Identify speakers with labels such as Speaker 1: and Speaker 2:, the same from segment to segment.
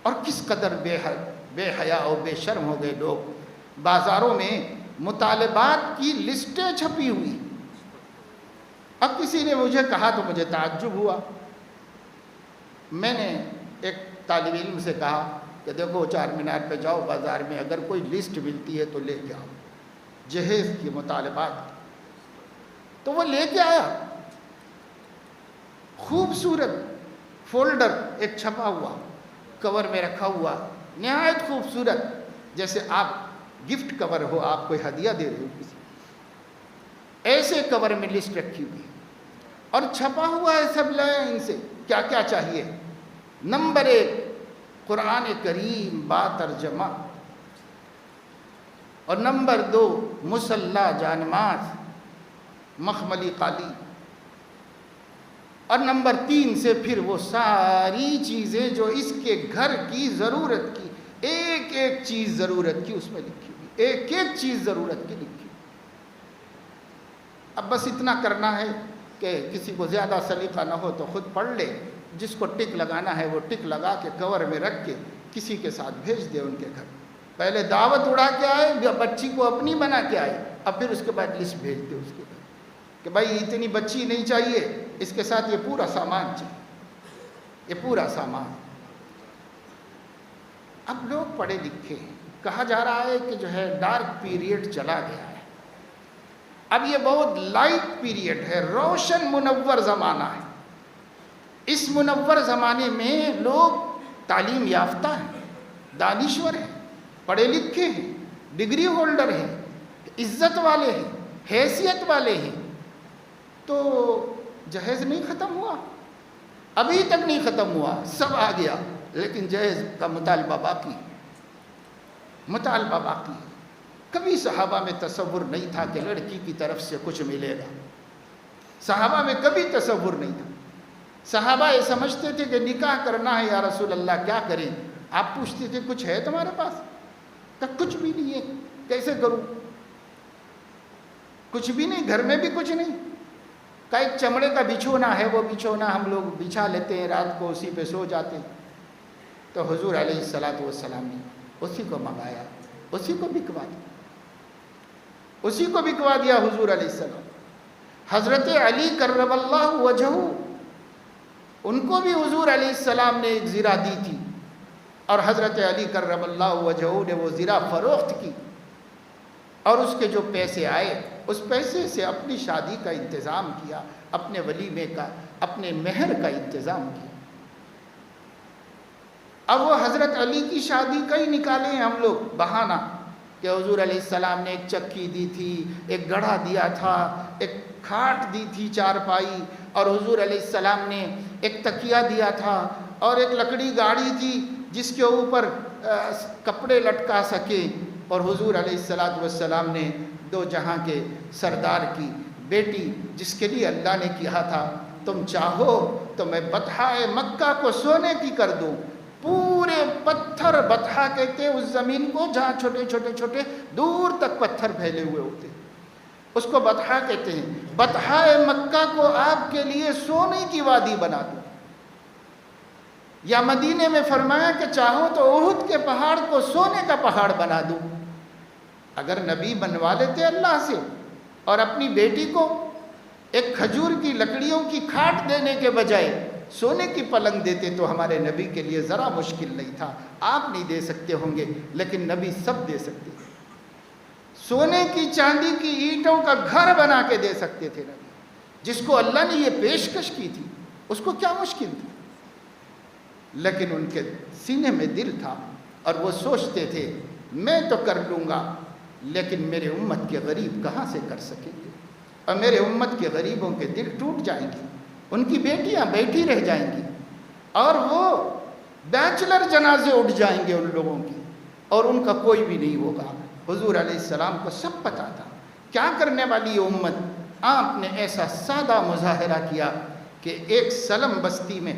Speaker 1: اور کس قدر بے حیا اور بے شرم ہو گئے لوگ. بازاروں میں مطالبات کی لسٹیں چھپی ہوئی. اب کسی نے مجھے کہا تو مجھے تعجب ہوا. میں نے ایک طالب علم سے کہا کہ دیکھو چار مینار پہ جاؤ بازار میں، اگر کوئی لسٹ ملتی ہے تو لے کے آؤ جہیز کی مطالبات. تو وہ لے کے آیا. خوبصورت فولڈر ایک چھپا ہوا کور میں رکھا ہوا، نہایت خوبصورت، جیسے آپ گفٹ کور ہو، آپ کوئی ہدیہ دے رہے ہو کسی. ایسے کور میں لسٹ رکھی ہوئی اور چھپا ہوا ہے سب لائن سے کیا کیا چاہیے. نمبر 1 قرآن کریم با ترجمہ، اور نمبر 2 مصلی جانماز مخملی قالی، اور نمبر 3 سے پھر وہ ساری چیزیں جو اس کے گھر کی ضرورت کی، ایک ایک چیز ضرورت کی اس میں لکھی ہوئی، ایک ایک چیز ضرورت کی لکھی ہوئی. اب بس اتنا کرنا ہے کہ کسی کو زیادہ سلیقہ نہ ہو تو خود پڑھ لے، جس کو ٹک لگانا ہے وہ ٹک لگا کے کور میں رکھ کے کسی کے ساتھ بھیج دے ان کے گھر. پہلے دعوت اڑا کے آئے، بچی کو اپنی بنا کے آئے، اب پھر اس کے بعد لسٹ بھیج دے اس کے گھر کہ بھائی اتنی بچی نہیں چاہیے، اس کے ساتھ یہ پورا سامان چاہیے، یہ پورا سامان. اب لوگ پڑھے لکھے ہیں، کہا جا رہا ہے کہ جو ہے ڈارک پیریڈ چلا گیا ہے، اب یہ بہت لائٹ پیریڈ ہے، روشن منور زمانہ ہے. اس منور زمانے میں لوگ تعلیم یافتہ ہیں، دانشور ہیں، پڑھے لکھے ہیں، ڈگری ہولڈر ہیں، عزت والے ہیں، حیثیت والے ہیں. تو جہیز نہیں ختم ہوا، ابھی تک نہیں ختم ہوا، سب آ گیا، لیکن جہیز کا مطالبہ باقی، مطالبہ باقی. کبھی صحابہ میں تصور نہیں تھا کہ لڑکی کی طرف سے کچھ ملے گا. صحابہ میں کبھی تصور نہیں تھا. صحابہ یہ سمجھتے تھے کہ نکاح کرنا ہے یا رسول اللہ کیا کریں. آپ پوچھتے تھے کچھ ہے تمہارے پاس؟ کہ کچھ بھی نہیں ہے. کیسے کروں؟ کچھ بھی نہیں، گھر میں بھی کچھ نہیں. کہ ایک چمڑے کا بچھونا ہے، وہ بچھونا ہم لوگ بچھا لیتے ہیں، رات کو اسی پہ سو جاتے ہیں. تو حضور علیہ السلام نے اسی کو منگایا، اسی کو بکوا دیا، اسی کو بکوا دیا حضور علیہ السلام. حضرت علی کرم اللہ وجہہ، ان کو بھی حضور علیہ السلام نے ایک زرہ دی تھی، اور حضرت علی کرم اللہ وجہہ نے وہ زرہ فروخت کی، اور اس کے جو پیسے آئے اس پیسے سے اپنی شادی کا انتظام کیا، اپنے ولیمے کا، اپنے مہر کا انتظام کیا. اب وہ حضرت علی کی شادی کا ہی نکالے ہیں ہم لوگ بہانہ کہ حضور علیہ السلام نے ایک چکی دی تھی، ایک گڑھا دیا تھا، ایک کھاٹ دی تھی چارپائی، اور حضور علیہ السلام نے ایک تکیہ دیا تھا، اور ایک لکڑی گاڑی تھی جس کے اوپر کپڑے لٹکا سکے. اور حضور علیہ السلام نے دو جہاں کے سردار کی بیٹی، جس کے لیے اللہ نے کہا تھا تم چاہو تو میں بطحہ مکہ کو سونے کی کر دوں. پورے پتھر، بطحہ کہتے ہیں اس زمین کو جہاں چھوٹے چھوٹے چھوٹے دور تک پتھر پھیلے ہوئے ہوتے، اس کو بطحہ کہتے ہیں. بطحہ مکہ کو آپ کے لیے سونے کی وادی بنا دوں. یا مدینے میں فرمایا کہ چاہو تو احد کے پہاڑ کو سونے کا پہاڑ بنا دوں. اگر نبی بنوا لیتے اللہ سے اور اپنی بیٹی کو ایک کھجور کی لکڑیوں کی کھاٹ دینے کے بجائے سونے کی پلنگ دیتے تو ہمارے نبی کے لیے ذرا مشکل نہیں تھا. آپ نہیں دے سکتے ہوں گے لیکن نبی سب دے سکتے تھے. سونے کی چاندی کی اینٹوں کا گھر بنا کے دے سکتے تھے نبی. جس کو اللہ نے یہ پیشکش کی تھی اس کو کیا مشکل تھی. لیکن ان کے سینے میں دل تھا اور وہ سوچتے تھے میں تو کر لوں گا لیکن میرے امت کے غریب کہاں سے کر سکیں گے، اور میرے امت کے غریبوں کے دل ٹوٹ جائیں گے، ان کی بیٹیاں بیٹھی رہ جائیں گی، اور وہ بیچلر جنازے اٹھ جائیں گے ان لوگوں کی، اور ان کا کوئی بھی نہیں ہوگا. حضور علیہ السلام کو سب پتا تھا کیا کرنے والی یہ امت. آپ نے ایسا سادہ مظاہرہ کیا کہ ایک سلم بستی میں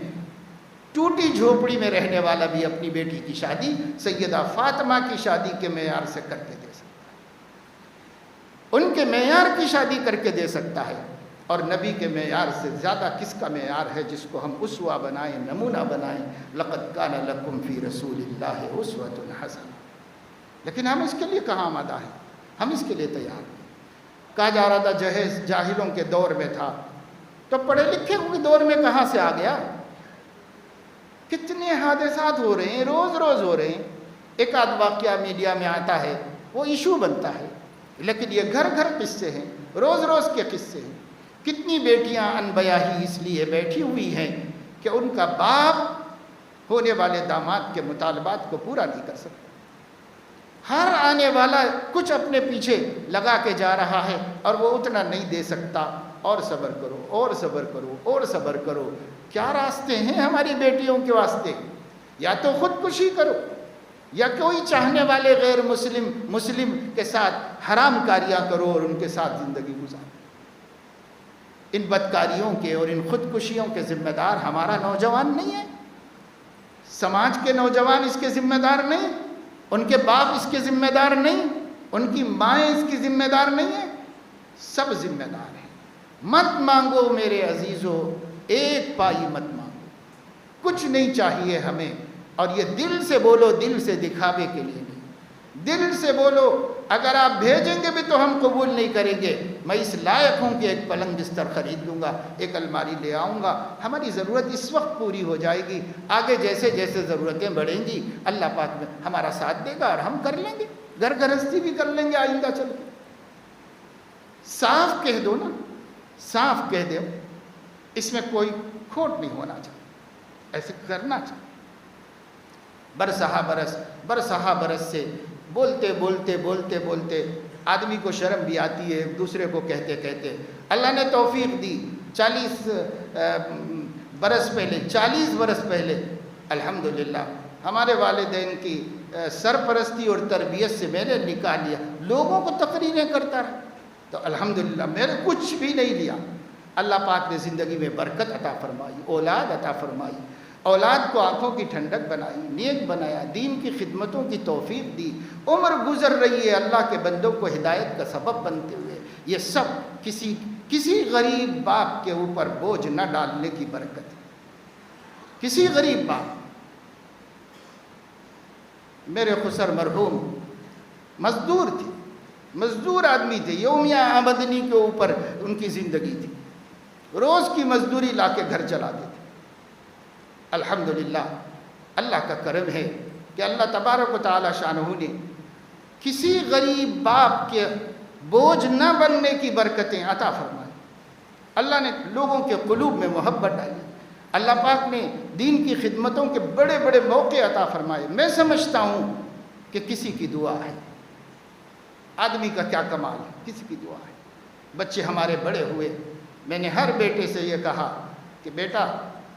Speaker 1: ٹوٹی جھوپڑی میں رہنے والا بھی اپنی بیٹی کی شادی سیدہ فاطمہ کی شادی کے معیار سے کر کے دے سکتا ہے، ان کے معیار کی شادی کر کے دے سکتا ہے. اور نبی کے معیار سے زیادہ کس کا معیار ہے جس کو ہم اسوہ بنائیں، نمونہ بنائیں؟ لقد کان لکم فی رسول اللہ اسوۃ حسنہ۔ لیکن ہم اس کے لیے کہاں آمادہ ہیں، ہم اس کے لیے تیار نہیں۔ کہا جا رہا تھا جہیز جاہلوں کے دور میں تھا، تو پڑھے لکھے کے دور میں کہاں سے آ گیا؟ کتنے حادثات ہو رہے ہیں، روز روز ہو رہے ہیں۔ ایک آدھ واقعہ میڈیا میں آتا ہے، وہ ایشو بنتا ہے، لیکن یہ گھر گھر قصے ہیں، روز روز کے قصے ہیں۔ کتنی بیٹیاں انبیاہی اس لیے بیٹھی ہوئی ہیں کہ ان کا باپ ہونے والے داماد کے مطالبات کو پورا نہیں کر سکتا۔ ہر آنے والا کچھ اپنے پیچھے لگا کے جا رہا ہے اور وہ اتنا نہیں دے سکتا، اور صبر کرو، اور صبر کرو، اور صبر کرو۔ کیا راستے ہیں ہماری بیٹیوں کے واسطے؟ یا تو خودکشی کرو، یا کوئی چاہنے والے غیر مسلم کے ساتھ حرام کاریاں کرو اور ان کے ساتھ زندگی گزارو۔ ان بدکاریوں کے اور ان خودکشیوں کے ذمہ دار ہمارا نوجوان نہیں ہے، سماج کے نوجوان اس کے ذمہ دار نہیں، ان کے باپ اس کے ذمہ دار نہیں، ان کی مائیں اس کی ذمہ دار نہیں ہیں، سب ذمہ دار ہیں۔ مت مانگو میرے عزیزو، ایک پائی مت مانگو، کچھ نہیں چاہیے ہمیں، اور یہ دل سے بولو، دل سے دکھاوے کے لیے نہیں، دل سے بولو۔ اگر آپ بھیجیں گے بھی تو ہم قبول نہیں کریں گے۔ میں اس لائق ہوں کہ ایک پلنگ بستر خرید لوں گا، ایک الماری لے آؤں گا، ہماری ضرورت اس وقت پوری ہو جائے گی، آگے جیسے جیسے ضرورتیں بڑھیں گی اللہ پاک میں ہمارا ساتھ دے گا اور ہم کر لیں گے، گھر گرہستی بھی کر لیں گے آئندہ چل کے۔ صاف کہہ دو نا، صاف کہہ دو، اس میں کوئی کھوٹ نہیں ہونا چاہیے، ایسے کرنا چاہیے۔ برسہا برس سے بولتے بولتے بولتے بولتے آدمی کو شرم بھی آتی ہے ایک دوسرے کو کہتے کہتے۔ اللہ نے توفیق دی، 40 برس پہلے الحمدللہ ہمارے والدین کی سرپرستی اور تربیت سے میں نے نکاح لیا، لوگوں کو تقریریں کرتا رہا، تو الحمدللہ میں نے کچھ بھی نہیں لیا۔ اللہ پاک نے زندگی میں برکت عطا فرمائی، اولاد عطا فرمائی، اولاد کو آنکھوں کی ٹھنڈک بنائی، نیک بنایا، دین کی خدمتوں کی توفیق دی، عمر گزر رہی ہے اللہ کے بندوں کو ہدایت کا سبب بنتے ہوئے۔ یہ سب کسی غریب باپ کے اوپر بوجھ نہ ڈالنے کی برکت ہے۔ کسی غریب باپ، میرے خسر مرحوم مزدور تھے، مزدور آدمی تھے، یومیہ آمدنی کے اوپر ان کی زندگی تھی، روز کی مزدوری لا کے گھر چلاتے تھے۔ الحمدللہ اللہ کا کرم ہے کہ اللہ تبارک و تعالی شانہ نے کسی غریب باپ کے بوجھ نہ بننے کی برکتیں عطا فرمائی۔ اللہ نے لوگوں کے قلوب میں محبت ڈالی، اللہ پاک نے دین کی خدمتوں کے بڑے بڑے موقع عطا فرمائے۔ میں سمجھتا ہوں کہ کسی کی دعا ہے، آدمی کا کیا کمال ہے، کسی کی دعا ہے۔ بچے ہمارے بڑے ہوئے، میں نے ہر بیٹے سے یہ کہا کہ بیٹا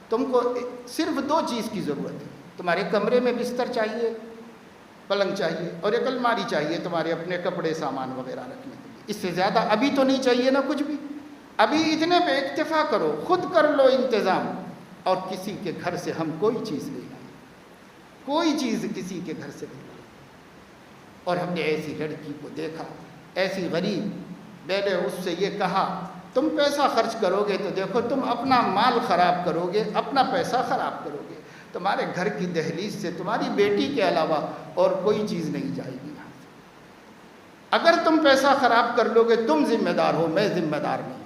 Speaker 1: تم کو صرف 2 چیز کی ضرورت ہے، تمہارے کمرے میں بستر چاہیے، پلنگ چاہیے، اور ایک الماری چاہیے تمہارے اپنے کپڑے سامان وغیرہ رکھنے کے لیے۔ اس سے زیادہ ابھی تو نہیں چاہیے نا کچھ بھی، ابھی اتنے پہ اکتفا کرو، خود کر لو انتظام، اور کسی کے گھر سے ہم کوئی چیز نہیں لائیں، کوئی چیز کسی کے گھر سے نہیں لائیں۔ اور ہم نے ایسی لڑکی کو دیکھا، ایسی غریب، میں نے اس سے یہ کہا تم پیسہ خرچ کرو گے تو دیکھو تم اپنا مال خراب کرو گے، اپنا پیسہ خراب کرو گے، تمہارے گھر کی دہلیز سے تمہاری بیٹی کے علاوہ اور کوئی چیز نہیں جائے گی یہاں سے۔ اگر تم پیسہ خراب کر لو گے تم ذمہ دار ہو، میں ذمہ دار نہیں۔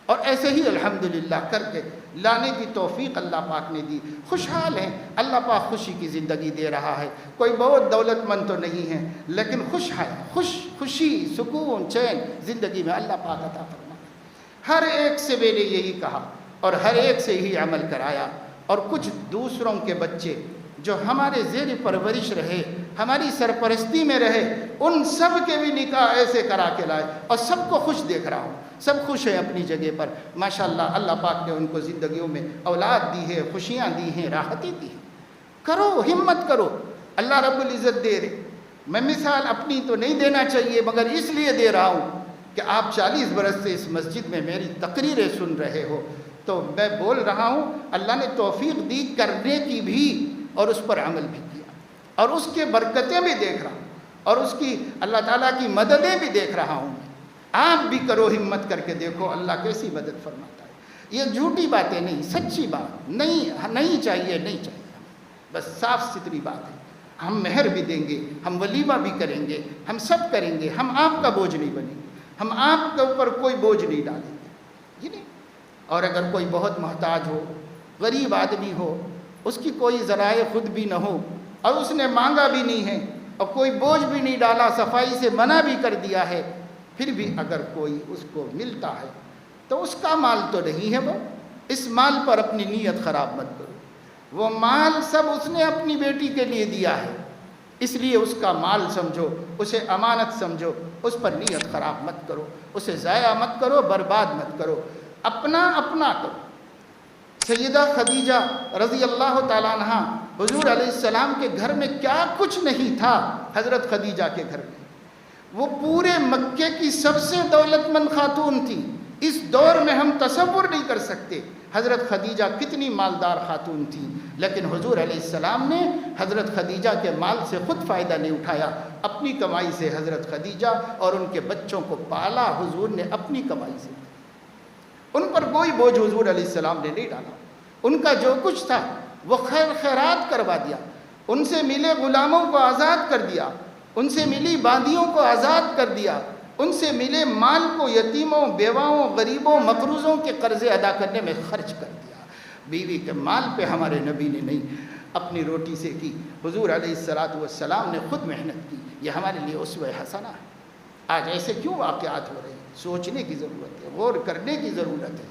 Speaker 1: اور ایسے ہی الحمدللہ کر کے لانے کی توفیق اللہ پاک نے دی۔ خوشحال ہیں، اللہ پاک خوشی کی زندگی دے رہا ہے، کوئی بہت دولت مند تو نہیں ہے لیکن خوشی، سکون، چین زندگی میں اللہ پاک عطا فرمائے۔ ہر ایک سے میں نے یہی کہا اور ہر ایک سے ہی عمل کرایا، اور کچھ دوسروں کے بچے جو ہمارے زیر پرورش رہے، ہماری سرپرستی میں رہے، ان سب کے بھی نکاح ایسے کرا کے لائے، اور سب کو خوش دیکھ رہا ہوں، سب خوش ہیں اپنی جگہ پر ماشاءاللہ۔ اللہ پاک نے ان کو زندگیوں میں اولاد دی ہے، خوشیاں دی ہیں، راحتیں دی ہیں۔ کرو، ہمت کرو، اللہ رب العزت دے رہے۔ میں مثال اپنی تو نہیں دینا چاہیے مگر اس لیے دے رہا ہوں کہ آپ 40 برس سے اس مسجد میں میری تقریریں سن رہے ہو، تو میں بول رہا ہوں اللہ نے توفیق دی کرنے کی بھی، اور اس پر عمل بھی کیا، اور اس کے برکتیں بھی دیکھ رہا ہوں، اور اس کی اللہ تعالیٰ کی مددیں بھی دیکھ رہا ہوں۔ آپ بھی کرو، ہمت کر کے دیکھو اللہ کیسی مدد فرماتا ہے۔ یہ جھوٹی باتیں نہیں، سچی بات نہیں چاہیے، نہیں چاہیے، بس صاف ستھری بات ہے۔ ہم مہر بھی دیں گے، ہم ولیمہ بھی کریں گے، ہم سب کریں گے، ہم آپ کا بوجھ نہیں بنیں گے، ہم آپ کے اوپر کوئی بوجھ نہیں ڈالیں گے، یہ نہیں۔ اور اگر کوئی بہت محتاج ہو، غریب آدمی ہو، اس کی کوئی ذرائع خود بھی نہ ہو اور اس نے مانگا بھی نہیں ہے اور کوئی بوجھ بھی نہیں ڈالا، صفائی سے منع بھی کر دیا ہے، پھر بھی اگر کوئی اس کو ملتا ہے تو اس کا مال تو نہیں ہے وہ، اس مال پر اپنی نیت خراب مت کرو۔ وہ مال سب اس نے اپنی بیٹی کے لیے دیا ہے، اس لیے اس کا مال سمجھو، اسے امانت سمجھو، اس پر نیت خراب مت کرو، اسے ضائع مت کرو، برباد مت کرو، اپنا کرو۔ سیدہ خدیجہ رضی اللہ تعالیٰ عنہ، حضور علیہ السلام کے گھر میں کیا کچھ نہیں تھا، حضرت خدیجہ کے گھر میں وہ پورے مکے کی سب سے دولت مند خاتون تھی۔ اس دور میں ہم تصور نہیں کر سکتے حضرت خدیجہ کتنی مالدار خاتون تھی، لیکن حضور علیہ السلام نے حضرت خدیجہ کے مال سے خود فائدہ نہیں اٹھایا، اپنی کمائی سے حضرت خدیجہ اور ان کے بچوں کو پالا حضور نے اپنی کمائی سے۔ ان پر کوئی بوجھ حضور علیہ السلام نے نہیں ڈالا، ان کا جو کچھ تھا وہ خیرات کروا دیا، ان سے ملے غلاموں کو آزاد کر دیا، ان سے ملی باندیوں کو آزاد کر دیا، ان سے ملے مال کو یتیموں، بیواؤں، غریبوں، مقروضوں کے قرضے ادا کرنے میں خرچ کر دیا۔ بیوی کے مال پہ ہمارے نبی نے نہیں، اپنی روٹی سے کی۔ حضور علیہ السلام نے خود محنت کی، یہ ہمارے لیے اسوہ حسنہ ہے۔ آج ایسے کیوں واقعات ہو رہے ہیں؟ سوچنے کی ضرورت ہے، غور کرنے کی ضرورت ہے۔